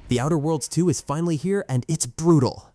The Outer Worlds 2 is finally here and it's brutal.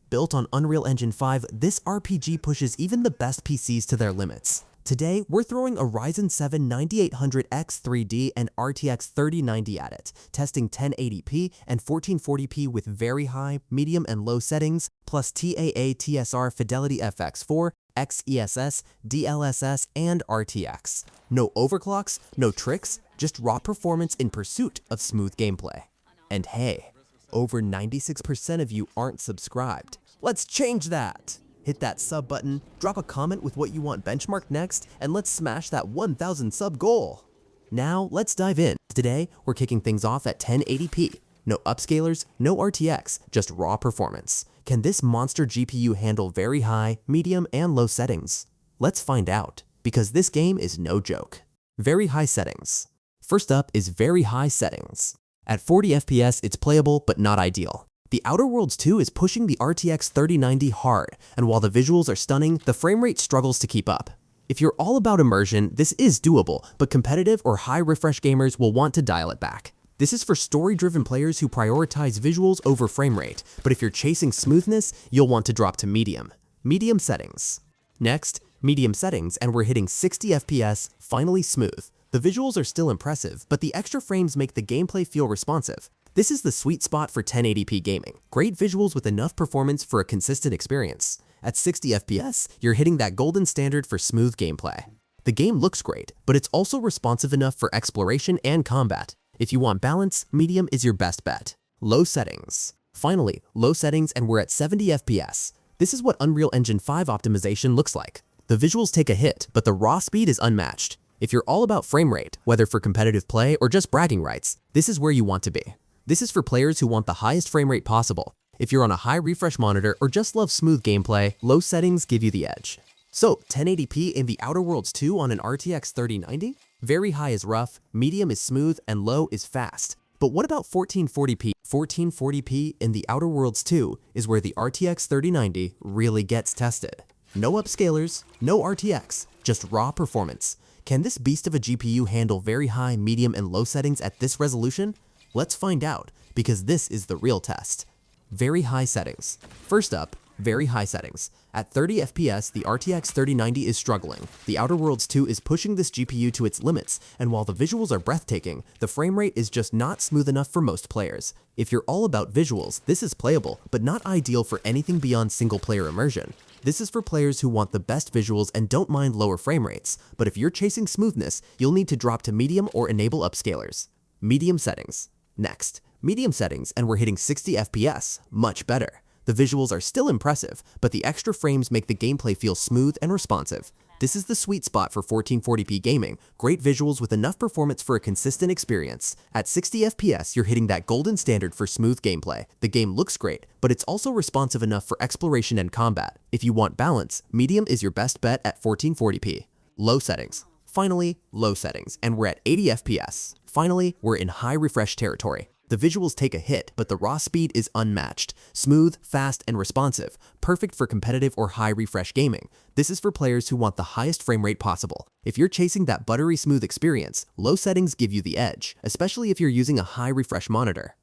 Built on Unreal Engine 5, this RPG pushes even the best PCs to their limits. Today, we're throwing a Ryzen 7 9800X 3D and RTX 3090 at it, testing 1080p and 1440p with very high, medium, and low settings, plus TAA TSR Fidelity FX4, XESS, DLSS, and RTX. No overclocks, no tricks, just raw performance in pursuit of smooth gameplay. And hey, over 96% of you aren't subscribed. Let's change that! Hit that sub button, drop a comment with what you want benchmarked next, and let's smash that 1,000 sub goal! Now, let's dive in. Today, we're kicking things off at 1080p. No upscalers, no RTX, just raw performance. Can this monster GPU handle very high, medium, and low settings? Let's find out, because this game is no joke. Very high settings. First up is very high settings. At 40 FPS, it's playable, but not ideal. The Outer Worlds 2 is pushing the RTX 3090 hard, and while the visuals are stunning, the frame rate struggles to keep up. If you're all about immersion, this is doable, but competitive or high refresh gamers will want to dial it back. This is for story-driven players who prioritize visuals over frame rate, but if you're chasing smoothness, you'll want to drop to medium. Medium settings. Next, medium settings, and we're hitting 60 FPS, finally smooth. The visuals are still impressive, but the extra frames make the gameplay feel responsive. This is the sweet spot for 1080p gaming. Great visuals with enough performance for a consistent experience. At 60 FPS, you're hitting that golden standard for smooth gameplay. The game looks great, but it's also responsive enough for exploration and combat. If you want balance, medium is your best bet. Low settings. Finally, low settings, and we're at 70 FPS. This is what Unreal Engine 5 optimization looks like. The visuals take a hit, but the raw speed is unmatched. If you're all about frame rate, whether for competitive play or just bragging rights, this is where you want to be. This is for players who want the highest frame rate possible. If you're on a high refresh monitor or just love smooth gameplay, low settings give you the edge. So, 1080p in the Outer Worlds 2 on an RTX 3090? Very high is rough, medium is smooth, and low is fast. But what about 1440p? 1440p in the Outer Worlds 2 is where the RTX 3090 really gets tested. No upscalers, no RTX, just raw performance. Can this beast of a GPU handle very high, medium, and low settings at this resolution? Let's find out, because this is the real test. Very high settings. First up, very high settings. At 30 FPS, the RTX 3090 is struggling. The Outer Worlds 2 is pushing this GPU to its limits, and while the visuals are breathtaking, the frame rate is just not smooth enough for most players. If you're all about visuals, this is playable, but not ideal for anything beyond single-player immersion. This is for players who want the best visuals and don't mind lower frame rates, but if you're chasing smoothness, you'll need to drop to medium or enable upscalers. Medium settings. Next, medium settings, and we're hitting 60 FPS, much better. The visuals are still impressive, but the extra frames make the gameplay feel smooth and responsive. This is the sweet spot for 1440p gaming, great visuals with enough performance for a consistent experience. At 60 FPS, you're hitting that golden standard for smooth gameplay. The game looks great, but it's also responsive enough for exploration and combat. If you want balance, medium is your best bet at 1440p. Low settings. Finally, low settings, and we're at 80 FPS. Finally, we're in high refresh territory. The visuals take a hit, but the raw speed is unmatched. Smooth, fast, and responsive. Perfect for competitive or high refresh gaming. This is for players who want the highest frame rate possible. If you're chasing that buttery smooth experience, low settings give you the edge, especially if you're using a high refresh monitor.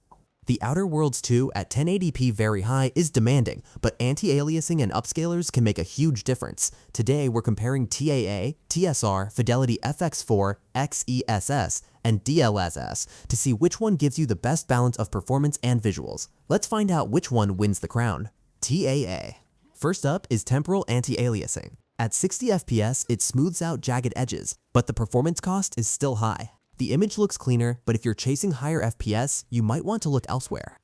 The Outer Worlds 2 at 1080p very high is demanding, but anti-aliasing and upscalers can make a huge difference. Today, we're comparing TAA, TSR, Fidelity FX4, XESS, and DLSS to see which one gives you the best balance of performance and visuals. Let's find out which one wins the crown. TAA. First up is temporal anti-aliasing. At 60 FPS, it smooths out jagged edges, but the performance cost is still high. The image looks cleaner, but if you're chasing higher FPS, you might want to look elsewhere.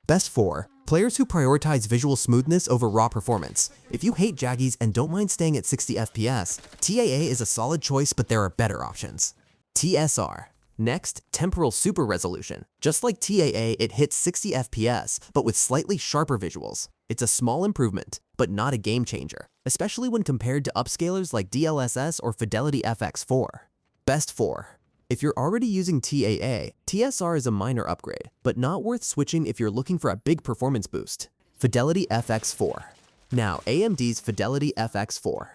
Best 4. Players who prioritize visual smoothness over raw performance. If you hate jaggies and don't mind staying at 60 FPS, TAA is a solid choice, but there are better options. TSR. Next, temporal super resolution. Just like TAA, it hits 60 FPS, but with slightly sharper visuals. It's a small improvement, but not a game changer, especially when compared to upscalers like DLSS or Fidelity FX4. Best 4. If you're already using TAA, TSR is a minor upgrade, but not worth switching if you're looking for a big performance boost. Fidelity FX4. Now, AMD's Fidelity FX4.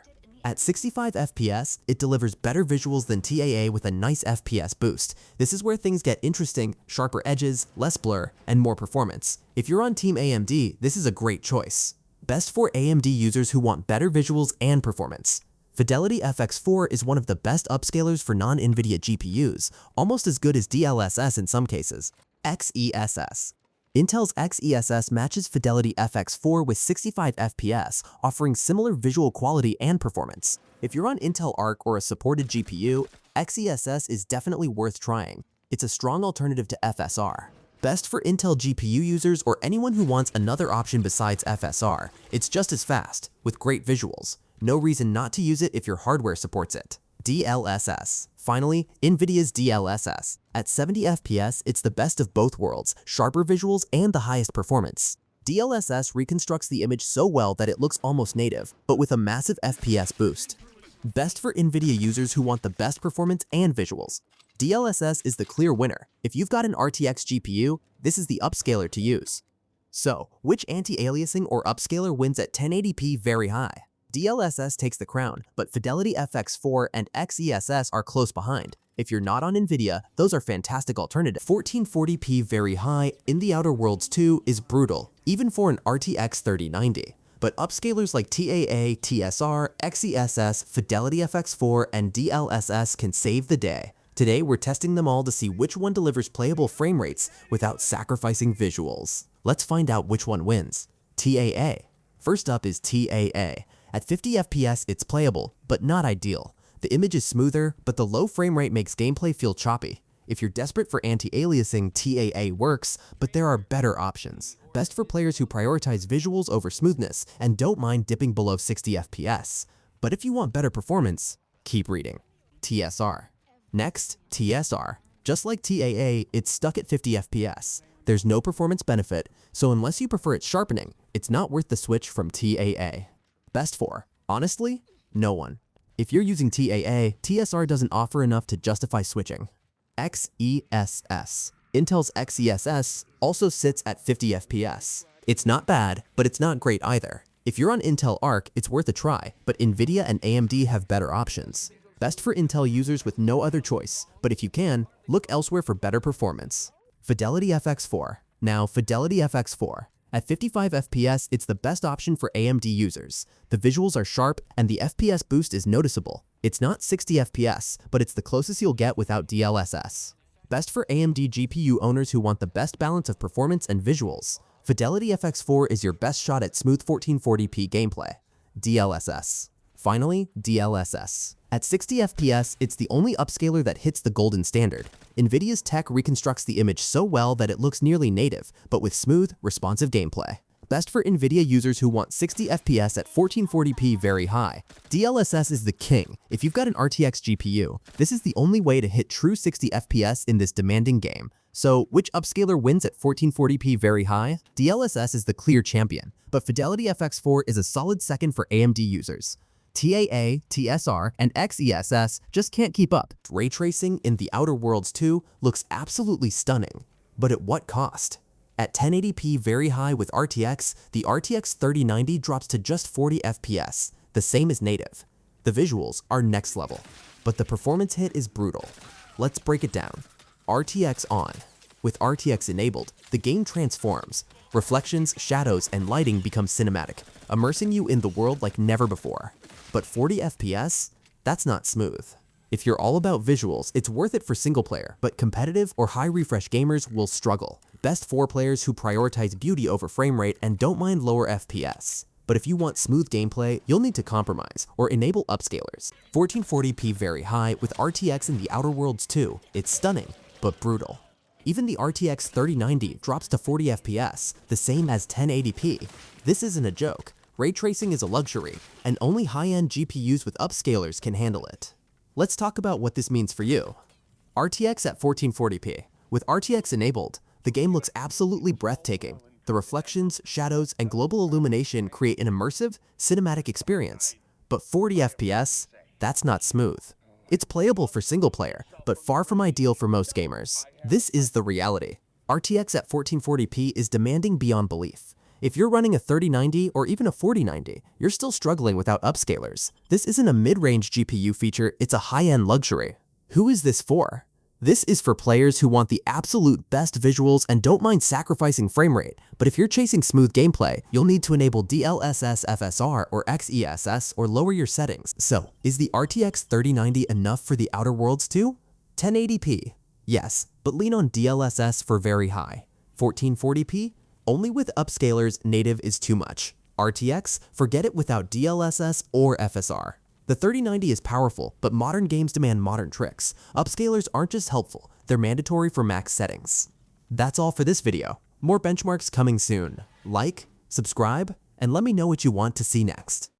At 65 FPS, it delivers better visuals than TAA with a nice FPS boost. This is where things get interesting, sharper edges, less blur, and more performance. If you're on Team AMD, this is a great choice. Best for AMD users who want better visuals and performance. Fidelity FX4 is one of the best upscalers for non-NVIDIA GPUs, almost as good as DLSS in some cases. XESS. Intel's XESS matches Fidelity FX4 with 65 FPS, offering similar visual quality and performance. If you're on Intel Arc or a supported GPU, XESS is definitely worth trying. It's a strong alternative to FSR. Best for Intel GPU users or anyone who wants another option besides FSR. It's just as fast, with great visuals. No reason not to use it if your hardware supports it. DLSS. Finally, NVIDIA's DLSS. At 70 FPS, it's the best of both worlds, sharper visuals and the highest performance. DLSS reconstructs the image so well that it looks almost native, but with a massive FPS boost. Best for NVIDIA users who want the best performance and visuals. DLSS is the clear winner. If you've got an RTX GPU, this is the upscaler to use. So, which anti-aliasing or upscaler wins at 1080p very high? DLSS takes the crown, but Fidelity FX4 and XESS are close behind. If you're not on NVIDIA, those are fantastic alternatives. 1440p very high in the Outer Worlds 2 is brutal, even for an RTX 3090. But upscalers like TAA, TSR, XESS, Fidelity FX4, and DLSS can save the day. Today, we're testing them all to see which one delivers playable frame rates without sacrificing visuals. Let's find out which one wins. TAA. First up is TAA. At 50 FPS, it's playable, but not ideal. The image is smoother, but the low frame rate makes gameplay feel choppy. If you're desperate for anti-aliasing, TAA works, but there are better options. Best for players who prioritize visuals over smoothness and don't mind dipping below 60 FPS. But if you want better performance, keep reading. TSR. Next, TSR. Just like TAA, it's stuck at 50 FPS. There's no performance benefit, so unless you prefer its sharpening, it's not worth the switch from TAA. Best for? Honestly, no one. If you're using TAA, TSR doesn't offer enough to justify switching. XESS. Intel's XESS also sits at 50 FPS. It's not bad, but it's not great either. If you're on Intel Arc, it's worth a try, but NVIDIA and AMD have better options. Best for Intel users with no other choice, but if you can, look elsewhere for better performance. Fidelity FX4. Now, Fidelity FX4. At 55 FPS, it's the best option for AMD users. The visuals are sharp and the FPS boost is noticeable. It's not 60 FPS, but it's the closest you'll get without DLSS. Best for AMD GPU owners who want the best balance of performance and visuals. Fidelity FX4 is your best shot at smooth 1440p gameplay. DLSS. Finally, DLSS. At 60 FPS, it's the only upscaler that hits the golden standard. NVIDIA's tech reconstructs the image so well that it looks nearly native, but with smooth, responsive gameplay. Best for NVIDIA users who want 60 FPS at 1440p very high. DLSS is the king. If you've got an RTX GPU, this is the only way to hit true 60 FPS in this demanding game. So, which upscaler wins at 1440p very high? DLSS is the clear champion, but Fidelity FX4 is a solid second for AMD users. TAA, TSR, and XESS just can't keep up. Ray tracing in the Outer Worlds 2 looks absolutely stunning, but at what cost? At 1080p very high with RTX, the RTX 3090 drops to just 40 FPS, the same as native. The visuals are next level, but the performance hit is brutal. Let's break it down. RTX on. With RTX enabled, the game transforms. Reflections, shadows, and lighting become cinematic, immersing you in the world like never before. But 40 FPS? That's not smooth. If you're all about visuals, it's worth it for single player, but competitive or high refresh gamers will struggle. Best for players who prioritize beauty over frame rate and don't mind lower FPS. But if you want smooth gameplay, you'll need to compromise or enable upscalers. 1440p very high with RTX in the Outer Worlds 2. It's stunning, but brutal. Even the RTX 3090 drops to 40 FPS, the same as 1080p. This isn't a joke. Ray tracing is a luxury, and only high-end GPUs with upscalers can handle it. Let's talk about what this means for you. RTX at 1440p. With RTX enabled, the game looks absolutely breathtaking. The reflections, shadows, and global illumination create an immersive, cinematic experience. But 40 FPS? That's not smooth. It's playable for single player, but far from ideal for most gamers. This is the reality. RTX at 1440p is demanding beyond belief. If you're running a 3090 or even a 4090, you're still struggling without upscalers. This isn't a mid-range GPU feature, it's a high-end luxury. Who is this for? This is for players who want the absolute best visuals and don't mind sacrificing frame rate, but if you're chasing smooth gameplay, you'll need to enable DLSS FSR or XESS or lower your settings. So, is the RTX 3090 enough for the Outer Worlds too? 1080p? Yes, but lean on DLSS for very high. 1440p? Only with upscalers, native is too much. RTX? Forget it without DLSS or FSR. The 3090 is powerful, but modern games demand modern tricks. Upscalers aren't just helpful, they're mandatory for max settings. That's all for this video. More benchmarks coming soon. Like, subscribe, and let me know what you want to see next.